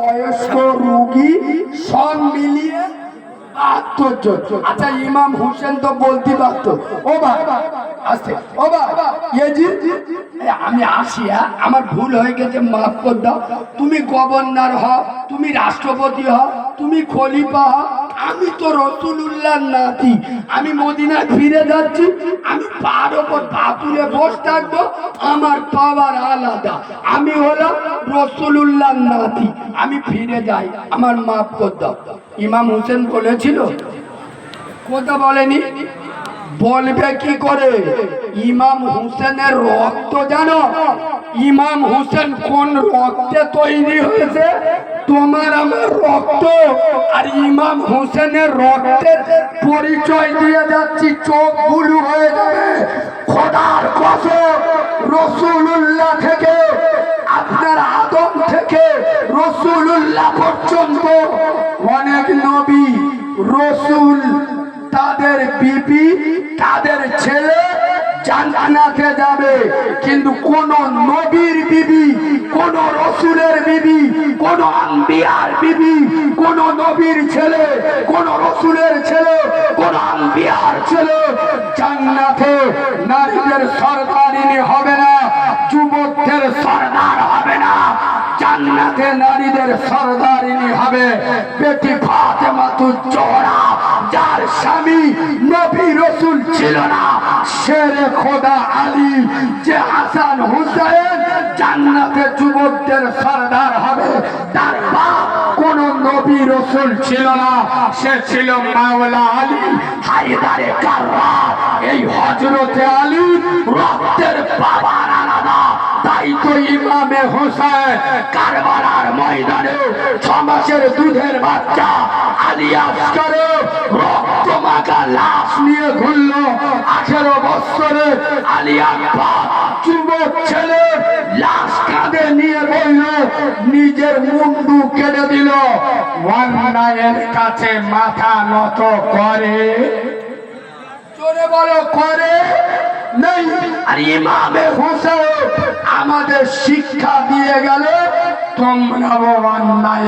বয়স্ক রোগী সব মিলিয়ে ৭২ জন। আচ্ছা, ইমাম হোসেন তো বলতে পারতো, ও বাবা আসতে, ও বাবা আমি আসি, আমার ভুল হয়ে গেছে, মাফ করে দাও। তুমি গভর্নর হও, তুমি রাষ্ট্রপতি হও, তুমি খলিফা হও, আমি তো রসুলুল্লাহ নাতি। আমি মদিনায় ফিরে যাচ্ছি, আমি পার ওপর পা তুলে বসে থাকবো, আমার পাওয়ার আলাদা। আমি হলাম রসুলুল্লাহ নাতি, আমি ফিরে যাই, আমার মাফ করে দাও। ইমাম হোসেন বলেছিল, কথা বলেনি? বলবে কি করে? ইমাম হোসেনের রক্ত জানো? ইমাম হোসেন কোন রক্তে তৈরি হয়েছে? তোমার আমার রক্ত। আর ইমাম হোসেনের রক্তের পরিচয় দিয়ে যাচ্ছি, চোখ বুলু হয়ে যাবে। খোদার কসম, রসুলুল্লাহ থেকে, আপনার আদম থেকে রসুলুল্লাহ পর্যন্ত অনেক নবী রসুল, তাদের বিবি, তাদের ছেলে জান্নাতে যাবে, কিন্তু কোন নবীর বিবি, কোন রসুলের বিবি, কোন আম্বিয়ার বিবি, কোন নবীর ছেলে, কোন রসুলের ছেলে, কোন আম্বিয়ার ছেলে জান্নাতে নারীদের সরদারিনী হবে না, যুবকদের সরদার হবে না। জান্নাতে নারীদের সরদারিনী হবে বেটি ফাতেমাতুজ জোহরা, যার স্বামী নবী রসুল ছিল না, শেরে খোদা আলী, যে হাসান হুসাইন জান্নাতে যুবকদের সরদার হবে, তার বাপ কোন নবী রসুল ছিল না, সে ছিল মাওলা আলী হায়দারে কাররার। এই হযরতে আলী রক্তের বাবার আলাদা, তাই তো ইমামে হোসেন কারবালার ময়দানে 6 মাসের দুধের বাচ্চা আলী আসকারে রক্ত মাখা লাশ নিয়ে ঘুরল। 18 বছরে আলী আকবর যুবক ছেলে লাশ কাঁধে নিয়ে বলল, নিজের মুন্ডু কেটে দিল, অন্যায়ের কাছে মাথা নত করে। জোরে বলো, করে নেই? আর ইমামে হোসেন আমাদের শিক্ষা দিয়ে গেল, তোমরা অন্যায়